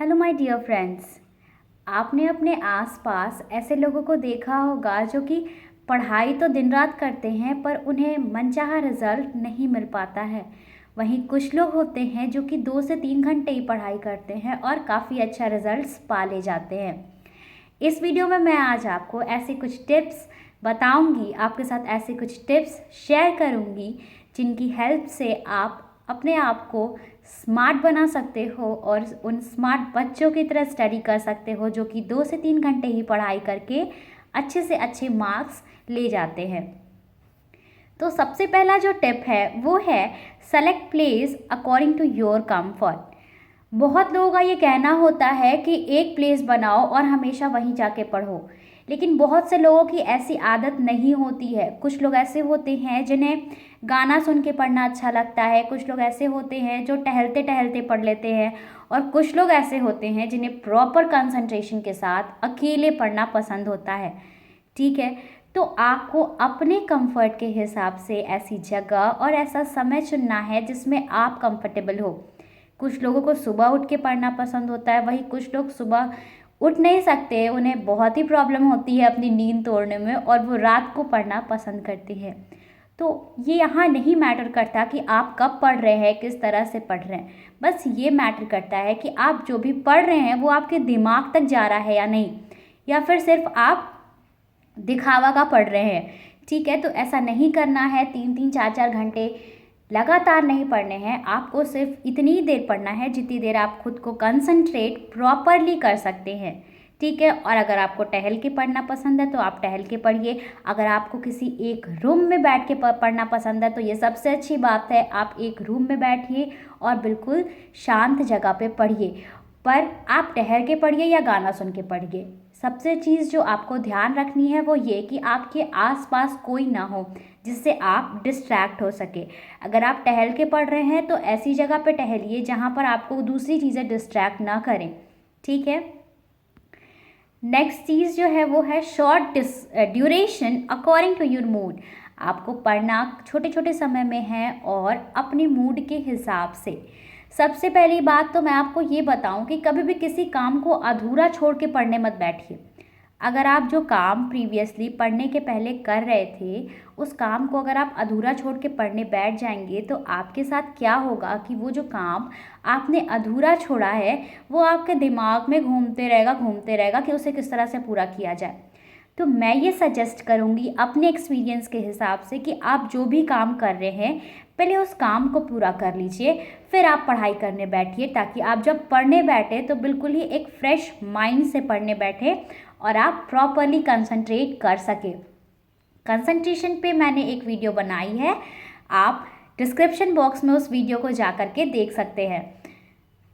Hello my dear friends. आपने अपने आसपास ऐसे लोगों को देखा होगा जो कि पढ़ाई तो दिन रात करते हैं पर उन्हें मनचाहा रिजल्ट नहीं मिल पाता है। वहीं कुछ लोग होते हैं जो कि 2 से 3 घंटे ही पढ़ाई करते हैं और काफ़ी अच्छा रिजल्ट्स पा ले जाते हैं। इस वीडियो में मैं आज आपको ऐसे कुछ टिप्स बताऊंगी, आपके साथ ऐसे कुछ टिप्स शेयर करूंगी जिनकी हेल्प से आप अपने आप को स्मार्ट बना सकते हो और उन स्मार्ट बच्चों की तरह स्टडी कर सकते हो जो कि 2 से 3 घंटे ही पढ़ाई करके अच्छे से अच्छे मार्क्स ले जाते हैं। तो सबसे पहला जो टिप है वो है select place according to your comfort. बहुत लोगों का ये कहना होता है कि एक प्लेस बनाओ और हमेशा वहीं जाके पढ़ो, लेकिन बहुत से लोगों की ऐसी आदत नहीं होती है। कुछ लोग ऐसे होते हैं जिन्हें गाना सुन के पढ़ना अच्छा लगता है, कुछ लोग ऐसे होते हैं जो टहलते टहलते पढ़ लेते हैं और कुछ लोग ऐसे होते हैं जिन्हें प्रॉपर कंसंट्रेशन के साथ अकेले पढ़ना पसंद होता है। ठीक है, तो आपको अपने कंफर्ट के हिसाब से ऐसी जगह और ऐसा समय चुनना है जिसमें आप कंफर्टेबल हो। कुछ लोगों को सुबह उठ के पढ़ना पसंद होता है, वहीं कुछ लोग सुबह उठ नहीं सकते, उन्हें बहुत ही प्रॉब्लम होती है अपनी नींद तोड़ने में और वो रात को पढ़ना पसंद करते हैं। तो ये यहाँ नहीं मैटर करता कि आप कब पढ़ रहे हैं, किस तरह से पढ़ रहे हैं, बस ये मैटर करता है कि आप जो भी पढ़ रहे हैं वो आपके दिमाग तक जा रहा है या नहीं, या फिर सिर्फ आप दिखावा का पढ़ रहे हैं। ठीक है, तो ऐसा नहीं करना है, 3-3 4-4 घंटे लगातार नहीं पढ़ने हैं। आपको सिर्फ इतनी देर पढ़ना है जितनी देर आप खुद को कंसंट्रेट प्रॉपरली कर सकते हैं। ठीक है, और अगर आपको टहल के पढ़ना पसंद है तो आप टहल के पढ़िए। अगर आपको किसी एक रूम में बैठ के पढ़ना पसंद है तो ये सबसे अच्छी बात है, आप एक रूम में बैठिए और बिल्कुल शांत जगह पे पढ़िए। पर आप ठहर के पढ़िए या गाना सुन के पढ़िए। सबसे चीज़ जो आपको ध्यान रखनी है वो ये कि आपके आसपास कोई ना हो जिससे आप डिस्ट्रैक्ट हो सके। अगर आप टहल के पढ़ रहे हैं तो ऐसी जगह पे टहलिए जहाँ पर आपको दूसरी चीज़ें डिस्ट्रैक्ट ना करें। ठीक है, नेक्स्ट चीज़ जो है वो है short duration according to your mood. आपको पढ़ना छोटे छोटे समय में है और अपने मूड के हिसाब से। सबसे पहली बात तो मैं आपको ये बताऊं कि कभी भी किसी काम को अधूरा छोड़ के पढ़ने मत बैठिए। अगर आप जो काम प्रीवियसली पढ़ने के पहले कर रहे थे उस काम को अगर आप अधूरा छोड़ के पढ़ने बैठ जाएंगे तो आपके साथ क्या होगा कि वो जो काम आपने अधूरा छोड़ा है वो आपके दिमाग में घूमते रहेगा कि उसे किस तरह से पूरा किया जाए। तो मैं ये सजेस्ट करूँगी अपने एक्सपीरियंस के हिसाब से कि आप जो भी काम कर रहे हैं पहले उस काम को पूरा कर लीजिए, फिर आप पढ़ाई करने बैठिए, ताकि आप जब पढ़ने बैठे तो बिल्कुल ही एक फ्रेश माइंड से पढ़ने बैठे और आप प्रॉपरली कंसंट्रेट कर सके। कंसंट्रेशन पे मैंने एक वीडियो बनाई है, आप डिस्क्रिप्शन बॉक्स में उस वीडियो को जा कर के देख सकते हैं।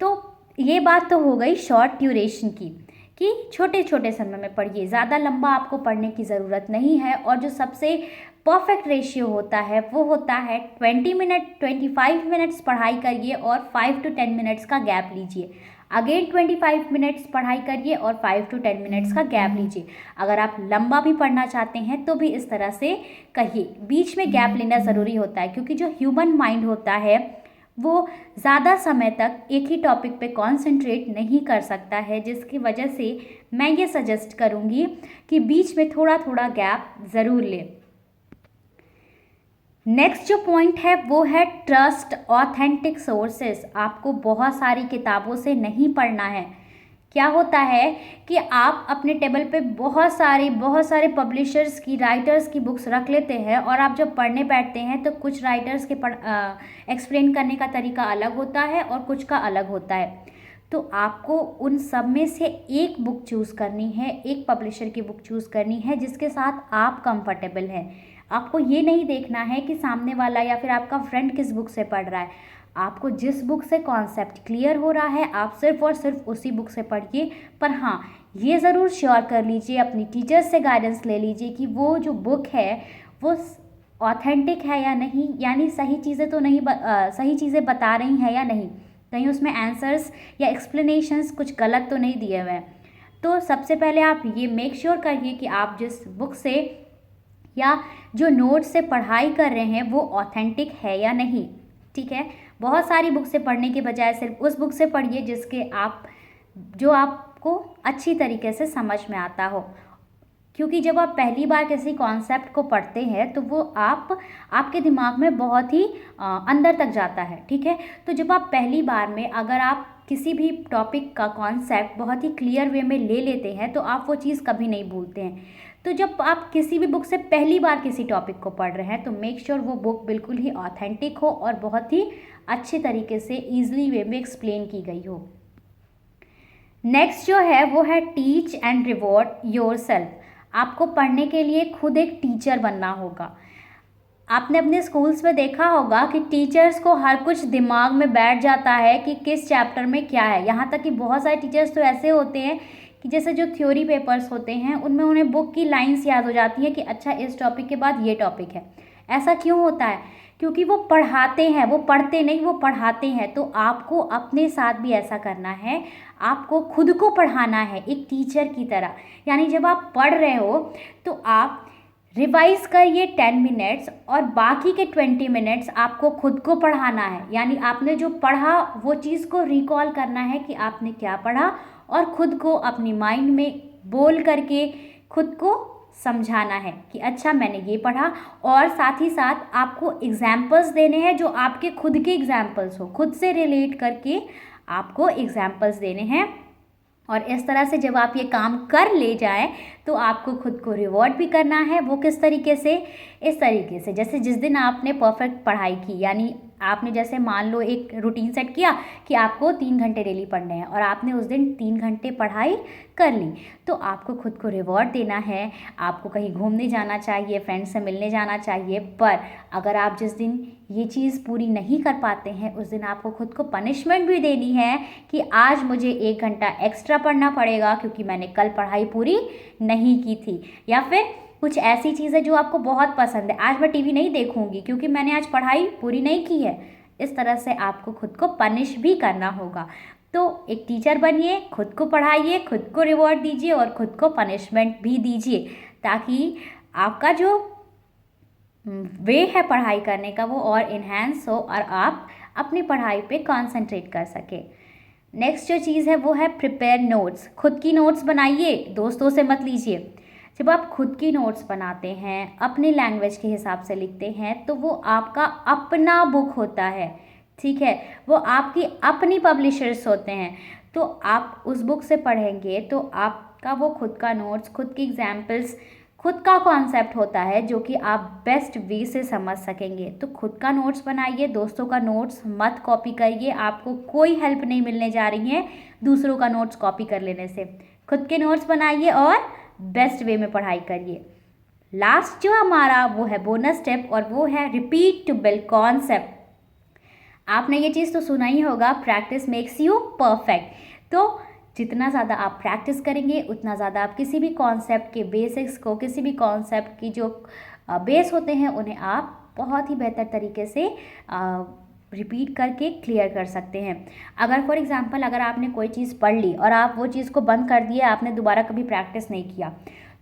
तो ये बात तो हो गई शॉर्ट ड्यूरेशन की कि छोटे छोटे समय में पढ़िए, ज़्यादा लंबा आपको पढ़ने की ज़रूरत नहीं है। और जो सबसे परफेक्ट रेशियो होता है वो होता है 25 मिनट्स पढ़ाई करिए और 5 to 10 मिनट्स का गैप लीजिए। अगेन 25 मिनट्स पढ़ाई करिए और 5 to 10 मिनट्स का गैप लीजिए। अगर आप लंबा भी पढ़ना चाहते हैं तो भी इस तरह से कहिए, बीच में गैप लेना ज़रूरी होता है क्योंकि जो ह्यूमन माइंड होता है वो ज़्यादा समय तक एक ही टॉपिक पे कॉन्सेंट्रेट नहीं कर सकता है, जिसकी वजह से मैं ये सजेस्ट करूँगी कि बीच में थोड़ा थोड़ा गैप ज़रूर लें। नेक्स्ट जो पॉइंट है वो है ट्रस्ट ऑथेंटिक सोर्सेस। आपको बहुत सारी किताबों से नहीं पढ़ना है। क्या होता है कि आप अपने टेबल पे बहुत सारे पब्लिशर्स की, राइटर्स की बुक्स रख लेते हैं और आप जब पढ़ने बैठते हैं तो कुछ राइटर्स के एक्सप्लेन करने का तरीका अलग होता है और कुछ का अलग होता है। तो आपको उन सब में से एक बुक चूज़ करनी है, एक पब्लिशर की बुक चूज़ करनी है जिसके साथ आप कंफर्टेबल हैं। आपको ये नहीं देखना है कि सामने वाला या फिर आपका फ्रेंड किस बुक से पढ़ रहा है। आपको जिस बुक से कॉन्सेप्ट क्लियर हो रहा है आप सिर्फ और सिर्फ उसी बुक से पढ़िए। पर हाँ, ये ज़रूर श्योर कर लीजिए, अपनी टीचर्स से गाइडेंस ले लीजिए कि वो जो बुक है वो ऑथेंटिक है या नहीं, यानी सही चीज़ें बता रही हैं या नहीं, कहीं उसमें आंसर्स या एक्सप्लेनेशंस कुछ गलत तो नहीं दिए हुए हैं। तो सबसे पहले आप ये मेक श्योर करिए कि आप जिस बुक से या जो नोट से पढ़ाई कर रहे हैं वो ऑथेंटिक है या नहीं। ठीक है, बहुत सारी बुक से पढ़ने के बजाय सिर्फ उस बुक से पढ़िए जिसके आप जो आपको अच्छी तरीके से समझ में आता हो। क्योंकि जब आप पहली बार किसी कॉन्सेप्ट को पढ़ते हैं तो वो आपके दिमाग में बहुत ही अंदर तक जाता है, ठीक है। तो जब आप पहली बार में अगर आप किसी भी टॉपिक का कॉन्सेप्ट बहुत ही क्लियर वे में ले लेते हैं तो आप वो चीज़ कभी नहीं भूलते हैं। तो जब आप किसी भी बुक से पहली बार किसी टॉपिक को पढ़ रहे हैं तो मेक श्योर वो बुक बिल्कुल ही ऑथेंटिक हो और बहुत ही अच्छे तरीके से ईजिली वे में एक्सप्लेन की गई हो। नेक्स्ट जो है वो है टीच एंड रिवॉर्ड योरसेल्फ। आपको पढ़ने के लिए खुद एक टीचर बनना होगा। आपने अपने स्कूल्स में देखा होगा कि टीचर्स को हर कुछ दिमाग में बैठ जाता है कि किस चैप्टर में क्या है। यहाँ तक कि बहुत सारे टीचर्स तो ऐसे होते हैं कि जैसे जो थ्योरी पेपर्स होते हैं उनमें उन्हें बुक की लाइंस याद हो जाती हैं कि अच्छा इस टॉपिक के बाद ये टॉपिक है। ऐसा क्यों होता है? क्योंकि वो पढ़ाते हैं, वो पढ़ते नहीं, वो पढ़ाते हैं। तो आपको अपने साथ भी ऐसा करना है, आपको खुद को पढ़ाना है एक टीचर की तरह। यानी जब आप पढ़ रहे हो तो आप रिवाइज करिए 10 मिनट्स और बाकी के 20 मिनट्स आपको खुद को पढ़ाना है। यानी आपने जो पढ़ा वो चीज़ को रिकॉल करना है कि आपने क्या पढ़ा और खुद को अपनी माइंड में बोल करके खुद को समझाना है कि अच्छा मैंने ये पढ़ा। और साथ ही साथ आपको एग्जाम्पल्स देने हैं जो आपके खुद के एग्जाम्पल्स हो, खुद से रिलेट करके आपको एग्जाम्पल्स देने हैं। और इस तरह से जब आप ये काम कर ले जाएं तो आपको खुद को रिवॉर्ड भी करना है। वो किस तरीके से? इस तरीके से जैसे जिस दिन आपने परफेक्ट पढ़ाई की, यानी आपने जैसे मान लो एक रूटीन सेट किया कि आपको 3 घंटे डेली पढ़ने हैं और आपने उस दिन 3 घंटे पढ़ाई कर ली, तो आपको खुद को रिवॉर्ड देना है। आपको कहीं घूमने जाना चाहिए, फ्रेंड्स से मिलने जाना चाहिए। पर अगर आप जिस दिन ये चीज़ पूरी नहीं कर पाते हैं उस दिन आपको खुद को पनिशमेंट भी देनी है कि आज मुझे 1 घंटा एक्स्ट्रा पढ़ना पड़ेगा क्योंकि मैंने कल पढ़ाई पूरी नहीं की थी। या फिर कुछ ऐसी चीज़ें जो आपको बहुत पसंद है, आज मैं टीवी नहीं देखूंगी क्योंकि मैंने आज पढ़ाई पूरी नहीं की है। इस तरह से आपको खुद को पनिश भी करना होगा। तो एक टीचर बनिए, खुद को पढ़ाइए, खुद को रिवॉर्ड दीजिए और खुद को पनिशमेंट भी दीजिए ताकि आपका जो वे है पढ़ाई करने का वो और इन्हेंस हो और आप अपनी पढ़ाई पे कंसंट्रेट कर सके। नेक्स्ट जो चीज़ है वो है प्रिपेयर नोट्स। खुद की नोट्स बनाइए, दोस्तों से मत लीजिए। जब आप खुद की नोट्स बनाते हैं, अपनी लैंग्वेज के हिसाब से लिखते हैं तो वो आपका अपना बुक होता है, ठीक है। वो आपकी अपनी पब्लिशर्स होते हैं। तो आप उस बुक से पढ़ेंगे तो आपका वो खुद का नोट्स, खुद की एग्जाम्पल्स, खुद का कॉन्सेप्ट होता है जो कि आप बेस्ट वे से समझ सकेंगे। तो खुद का नोट्स बनाइए, दोस्तों का नोट्स मत कॉपी करिए। आपको कोई हेल्प नहीं मिलने जा रही है दूसरों का नोट्स कॉपी कर लेने से। खुद के नोट्स बनाइए और बेस्ट वे में पढ़ाई करिए। लास्ट जो हमारा वो है बोनस स्टेप और वो है रिपीट टू बिल्ड कॉन्सेप्ट। आपने ये चीज़ तो सुना ही होगा, प्रैक्टिस मेक्स यू परफेक्ट। तो जितना ज़्यादा आप प्रैक्टिस करेंगे उतना ज़्यादा आप किसी भी कॉन्सेप्ट के बेसिक्स को, किसी भी कॉन्सेप्ट की जो बेस होते हैं उन्हें आप बहुत ही बेहतर तरीके से रिपीट करके क्लियर कर सकते हैं। अगर फॉर एग्जांपल अगर आपने कोई चीज़ पढ़ ली और आप वो चीज़ को बंद कर दिया, आपने दोबारा कभी प्रैक्टिस नहीं किया,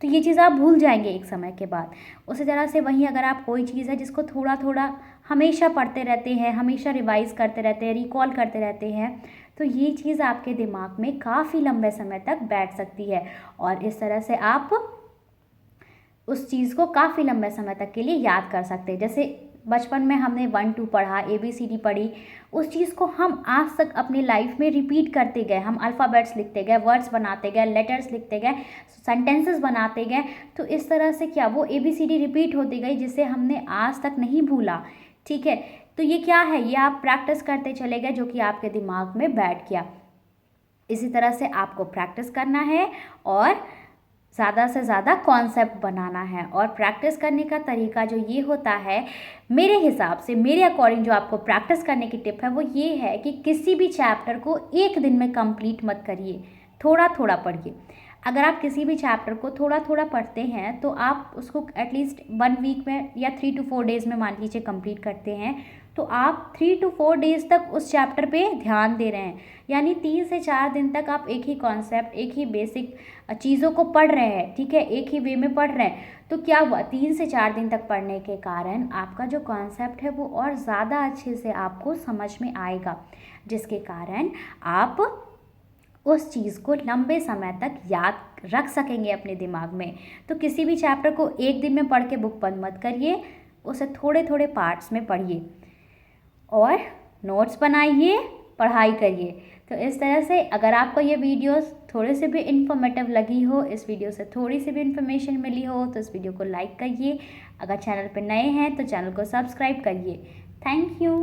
तो ये चीज़ आप भूल जाएंगे एक समय के बाद। उसी तरह से वहीं अगर आप कोई चीज़ है जिसको थोड़ा थोड़ा हमेशा पढ़ते रहते हैं, हमेशा रिवाइज करते रहते हैं, रिकॉल करते रहते हैं, तो ये चीज़ आपके दिमाग में काफ़ी लंबे समय तक बैठ सकती है और इस तरह से आप उस चीज़ को काफ़ी लंबे समय तक के लिए याद कर सकते हैं। जैसे बचपन में हमने 1 2 पढ़ा, ABCD पढ़ी, उस चीज़ को हम आज तक अपनी लाइफ में रिपीट करते गए। हम अल्फ़ाबेट्स लिखते गए, वर्ड्स बनाते गए, लेटर्स लिखते गए, सेंटेंसेस बनाते गए। तो इस तरह से क्या वो ABCD रिपीट होती गई जिसे हमने आज तक नहीं भूला, ठीक है। तो ये क्या है, ये आप प्रैक्टिस करते चले गए जो कि आपके दिमाग में बैठ गया। इसी तरह से आपको प्रैक्टिस करना है और ज़्यादा से ज़्यादा कॉन्सेप्ट बनाना है। और प्रैक्टिस करने का तरीका जो ये होता है, मेरे हिसाब से, मेरे अकॉर्डिंग जो आपको प्रैक्टिस करने की टिप है वो ये है कि किसी भी चैप्टर को एक दिन में कंप्लीट मत करिए, थोड़ा थोड़ा पढ़िए। अगर आप किसी भी चैप्टर को थोड़ा थोड़ा पढ़ते हैं तो आप उसको एटलीस्ट 1 वीक में या 3 to 4 डेज़ में मान लीजिए कंप्लीट करते हैं, तो आप 3 to 4 डेज़ तक उस चैप्टर पे ध्यान दे रहे हैं। यानी 3 से 4 दिन तक आप एक ही कॉन्सेप्ट, एक ही बेसिक चीज़ों को पढ़ रहे हैं, ठीक है, एक ही वे में पढ़ रहे हैं। तो क्या हुआ, 3 से 4 दिन तक पढ़ने के कारण आपका जो कॉन्सेप्ट है वो और ज़्यादा अच्छे से आपको समझ में आएगा, जिसके कारण आप उस चीज़ को लंबे समय तक याद रख सकेंगे अपने दिमाग में। तो किसी भी चैप्टर को एक दिन में पढ़ के बुक बंद मत करिए, उसे थोड़े थोड़े पार्ट्स में पढ़िए और नोट्स बनाइए, पढ़ाई करिए। तो इस तरह से अगर आपको ये वीडियोस थोड़े से भी इन्फॉर्मेटिव लगी हो, इस वीडियो से थोड़ी सी भी इन्फॉर्मेशन मिली हो, तो इस वीडियो को लाइक करिए। अगर चैनल पर नए हैं तो चैनल को सब्सक्राइब करिए। Thank you.